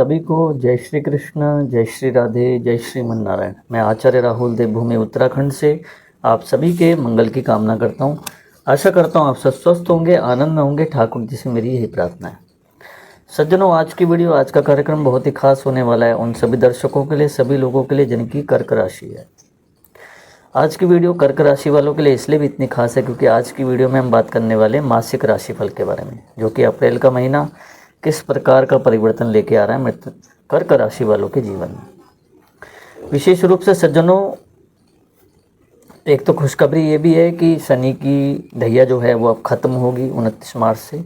सभी को जय श्री कृष्ण, जय श्री राधे, जय श्रीमन नारायण। मैं आचार्य राहुल देवभूमि उत्तराखंड से आप सभी के मंगल की कामना करता हूँ। आशा करता हूँ आप सब स्वस्थ होंगे, आनंद में होंगे। ठाकुर जी से मेरी यही प्रार्थना है। सज्जनों, आज की वीडियो, आज का कार्यक्रम बहुत ही खास होने वाला है उन सभी दर्शकों के लिए, सभी लोगों के लिए जिनकी कर्क राशि है। आज की वीडियो कर्क राशि वालों के लिए इसलिए भी इतनी खास है क्योंकि आज की वीडियो में हम बात करने वाले हैं मासिक राशिफल के बारे में, जो कि अप्रैल का महीना किस प्रकार का परिवर्तन लेके आ रहा है कर्क राशि वालों के जीवन में। विशेष रूप से सज्जनों, एक तो खुशखबरी ये भी है कि शनि की ढैया जो है वो अब खत्म होगी 29 मार्च से,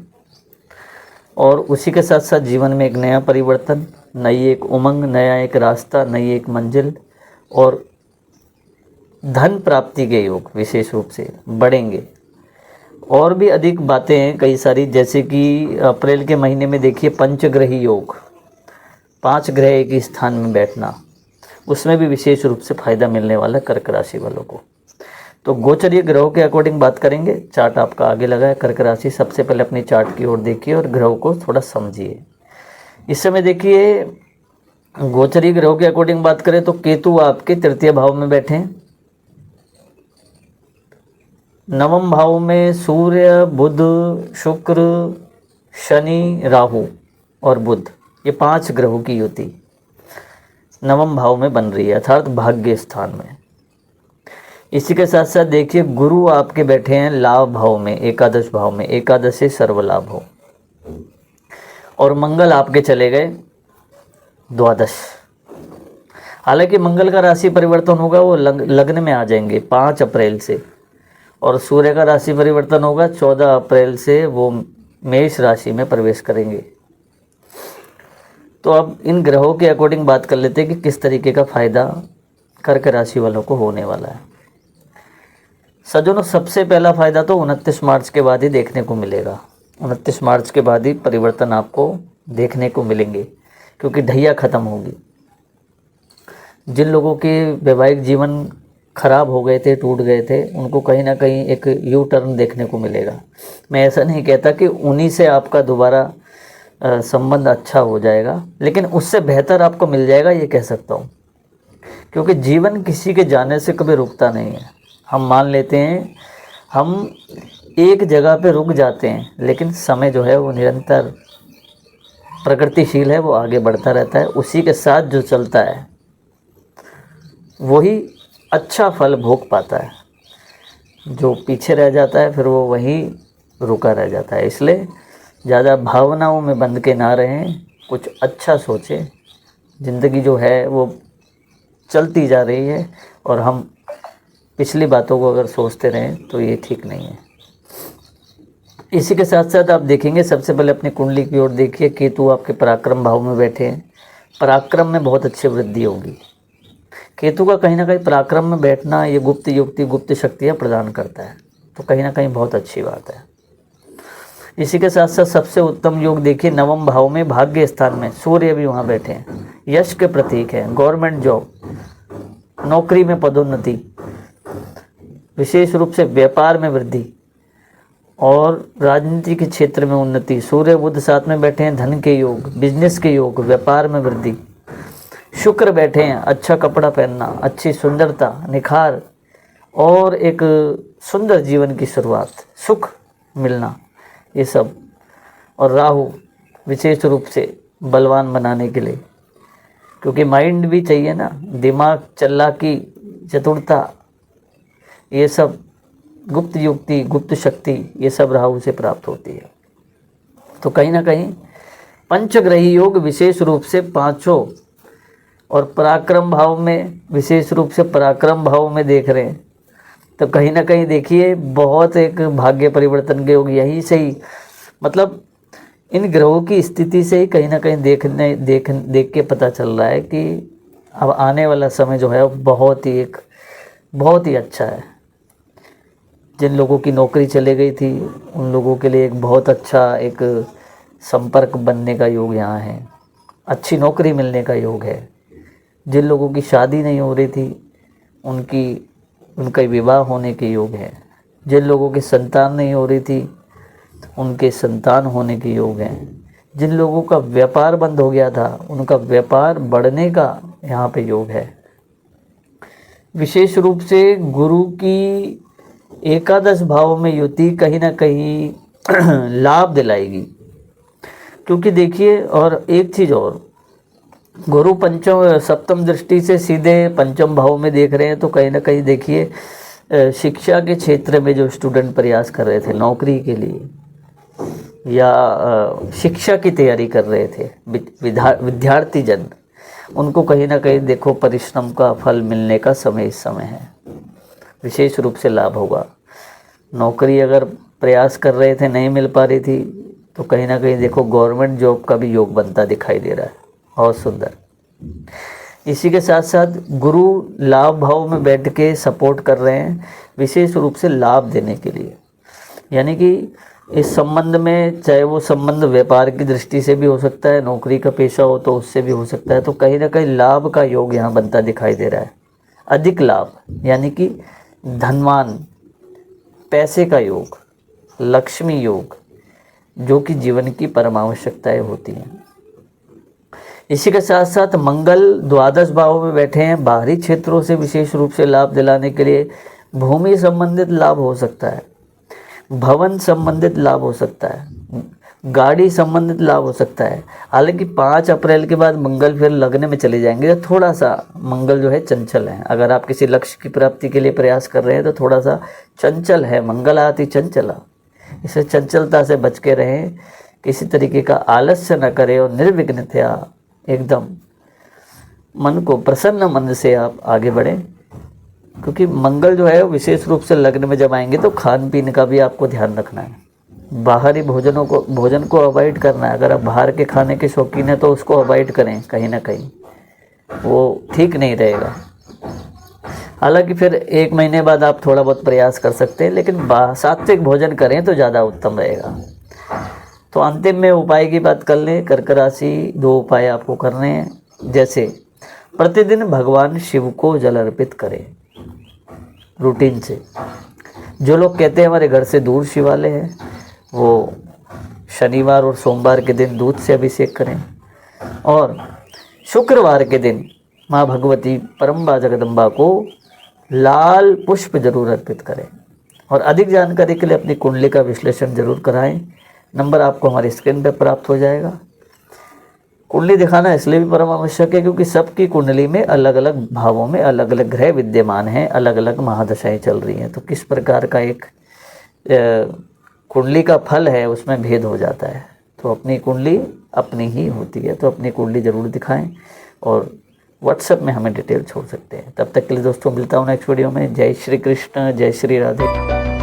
और उसी के साथ साथ जीवन में एक नया परिवर्तन, नई एक उमंग, नया एक रास्ता, नई एक मंजिल और धन प्राप्ति के योग विशेष रूप से बढ़ेंगे। और भी अधिक बातें हैं कई सारी, जैसे कि अप्रैल के महीने में देखिए पंचग्रही योग, 5 ग्रह एक ही स्थान में बैठना, उसमें भी विशेष रूप से फायदा मिलने वाला है कर्क राशि वालों को। तो गोचरीय ग्रहों के अकॉर्डिंग बात करेंगे। चार्ट आपका आगे लगा है कर्क राशि। सबसे पहले अपनी चार्ट की ओर देखिए और ग्रहों को थोड़ा समझिए। इस समय देखिए गोचरीय ग्रहों के अकॉर्डिंग बात करें तो केतु आपके तृतीय भाव में बैठे हैं। नवम भाव में सूर्य, बुध, शुक्र, शनि, राहु और बुध, ये 5 ग्रहों की युति नवम भाव में बन रही है, अर्थात भाग्य स्थान में। इसी के साथ साथ देखिए गुरु आपके बैठे हैं लाभ भाव में, एकादश भाव में। एकादश से सर्वलाभ हो। और मंगल आपके चले गए द्वादश। हालांकि मंगल का राशि परिवर्तन होगा, वो लग्न में आ जाएंगे 5 अप्रैल से, और सूर्य का राशि परिवर्तन होगा 14 अप्रैल से, वो मेष राशि में प्रवेश करेंगे। तो अब इन ग्रहों के अकॉर्डिंग बात कर लेते हैं कि किस तरीके का फायदा कर्क राशि वालों को होने वाला है। सज्जनों, सबसे पहला फायदा तो 29 मार्च के बाद ही देखने को मिलेगा। 29 मार्च के बाद ही परिवर्तन आपको देखने को मिलेंगे, क्योंकि ढैया खत्म होगी। जिन लोगों के वैवाहिक जीवन खराब हो गए थे, टूट गए थे, उनको कहीं ना कहीं एक यू टर्न देखने को मिलेगा। मैं ऐसा नहीं कहता कि उन्हीं से आपका दोबारा संबंध अच्छा हो जाएगा, लेकिन उससे बेहतर आपको मिल जाएगा, ये कह सकता हूँ। क्योंकि जीवन किसी के जाने से कभी रुकता नहीं है। हम मान लेते हैं हम एक जगह पे रुक जाते हैं, लेकिन समय जो है वो निरंतर प्रगतिशील है, वो आगे बढ़ता रहता है। उसी के साथ जो चलता है वही अच्छा फल भोग पाता है। जो पीछे रह जाता है फिर वो वहीं रुका रह जाता है। इसलिए ज़्यादा भावनाओं में बंध के ना रहें, कुछ अच्छा सोचें। ज़िंदगी जो है वो चलती जा रही है, और हम पिछली बातों को अगर सोचते रहें तो ये ठीक नहीं है। इसी के साथ साथ आप देखेंगे, सबसे पहले अपनी कुंडली की ओर देखिए। केतु आपके पराक्रम भाव में बैठे हैं। पराक्रम में बहुत अच्छी वृद्धि होगी। केतु का कहीं ना कहीं पराक्रम में बैठना ये गुप्त युक्ति, गुप्त शक्तियाँ प्रदान करता है, तो कहीं ना कहीं बहुत अच्छी बात है। इसी के साथ साथ सबसे उत्तम योग देखिए, नवम भाव में भाग्य स्थान में सूर्य भी वहाँ बैठे हैं। यश के प्रतीक हैं। गवर्नमेंट जॉब, नौकरी में पदोन्नति, विशेष रूप से व्यापार में वृद्धि और राजनीति के क्षेत्र में उन्नति। सूर्य बुध साथ में बैठे हैं, धन के योग, बिजनेस के योग, व्यापार में वृद्धि। शुक्र बैठे हैं, अच्छा कपड़ा पहनना, अच्छी सुंदरता, निखार और एक सुंदर जीवन की शुरुआत, सुख मिलना, ये सब। और राहु विशेष रूप से बलवान बनाने के लिए, क्योंकि माइंड भी चाहिए ना, दिमाग, चालाकी, चतुरता, ये सब गुप्त युक्ति, गुप्त शक्ति, ये सब राहु से प्राप्त होती है। तो कहीं ना कहीं पंचग्रही योग विशेष रूप से 5 और पराक्रम भाव में, विशेष रूप से पराक्रम भाव में देख रहे हैं, तो कहीं ना कहीं देखिए बहुत एक भाग्य परिवर्तन के योग यही से ही, मतलब इन ग्रहों की स्थिति से ही कहीं ना कहीं देख के पता चल रहा है कि अब आने वाला समय जो है वो बहुत ही अच्छा है। जिन लोगों की नौकरी चले गई थी उन लोगों के लिए एक बहुत अच्छा एक संपर्क बनने का योग यहाँ है। अच्छी नौकरी मिलने का योग है। जिन लोगों की शादी नहीं हो रही थी उनका विवाह होने के योग है। जिन लोगों की संतान नहीं हो रही थी उनके संतान होने के योग हैं। जिन लोगों का व्यापार बंद हो गया था उनका व्यापार बढ़ने का यहाँ पे योग है। विशेष रूप से गुरु की एकादश भाव में युति कहीं ना कहीं लाभ दिलाएगी, क्योंकि देखिए, और एक चीज़ और, गुरु पंचम सप्तम दृष्टि से सीधे पंचम भाव में देख रहे हैं, तो कहीं ना कहीं देखिए शिक्षा के क्षेत्र में जो स्टूडेंट प्रयास कर रहे थे नौकरी के लिए या शिक्षा की तैयारी कर रहे थे विद्यार्थी जन, उनको कहीं ना कहीं देखो परिश्रम का फल मिलने का समय इस समय है। विशेष रूप से लाभ होगा। नौकरी अगर प्रयास कर रहे थे नहीं मिल पा रही थी, तो कहीं ना कहीं देखो गवर्नमेंट जॉब का भी योग बनता दिखाई दे रहा है। बहुत सुंदर। इसी के साथ साथ गुरु लाभ भाव में बैठ के सपोर्ट कर रहे हैं विशेष रूप से लाभ देने के लिए, यानी कि इस संबंध में, चाहे वो संबंध व्यापार की दृष्टि से भी हो सकता है, नौकरी का पेशा हो तो उससे भी हो सकता है, तो कहीं ना कहीं लाभ का योग यहाँ बनता दिखाई दे रहा है। अधिक लाभ यानी कि धनवान, पैसे का योग, लक्ष्मी योग, जो कि जीवन की परम आवश्यकताएं होती हैं। इसी के साथ साथ मंगल द्वादश भाव में बैठे हैं, बाहरी क्षेत्रों से विशेष रूप से लाभ दिलाने के लिए भूमि संबंधित लाभ हो सकता है, भवन संबंधित लाभ हो सकता है, गाड़ी संबंधित लाभ हो सकता है। हालांकि 5 अप्रैल के बाद मंगल फिर लगने में चले जाएंगे, तो थोड़ा सा मंगल जो है चंचल है। अगर आप किसी लक्ष्य की प्राप्ति के लिए प्रयास कर रहे हैं तो थोड़ा सा चंचल है, मंगल आती चंचला, इसे चंचलता से बच के रहें, किसी तरीके का आलस्य न करें और निर्विघ्नतया एकदम मन को प्रसन्न मन से आप आगे बढ़ें, क्योंकि मंगल जो है विशेष रूप से लग्न में जब आएंगे तो खान पीन का भी आपको ध्यान रखना है। बाहरी भोजन को अवॉइड करना है। अगर आप बाहर के खाने के शौकीन हैं तो उसको अवॉइड करें, कहीं ना कहीं वो ठीक नहीं रहेगा। हालांकि फिर 1 महीने बाद आप थोड़ा बहुत प्रयास कर सकते हैं, लेकिन सात्विक भोजन करें तो ज़्यादा उत्तम रहेगा। तो अंतिम में उपाय की बात कर लें। कर्क राशि 2 उपाय आपको करने हैं। जैसे प्रतिदिन भगवान शिव को जल अर्पित करें रूटीन से। जो लोग कहते हैं हमारे घर से दूर शिवालय है, वो शनिवार और सोमवार के दिन दूध से अभिषेक करें, और शुक्रवार के दिन माँ भगवती परम्बा जगदम्बा को लाल पुष्प जरूर अर्पित करें। और अधिक जानकारी के लिए अपनी कुंडली का विश्लेषण जरूर कराएं। नंबर आपको हमारी स्क्रीन पर प्राप्त हो जाएगा। कुंडली दिखाना इसलिए भी परम आवश्यक है क्योंकि सबकी कुंडली में अलग अलग भावों में अलग अलग ग्रह विद्यमान हैं, अलग अलग महादशाएं चल रही हैं, तो किस प्रकार का एक कुंडली का फल है उसमें भेद हो जाता है। तो अपनी कुंडली अपनी ही होती है, तो अपनी कुंडली ज़रूर दिखाएं और व्हाट्सएप में हमें डिटेल छोड़ सकते हैं। तब तक के लिए दोस्तों मिलता हूँ नेक्स्ट वीडियो में। जय श्री कृष्ण, जय श्री राधे।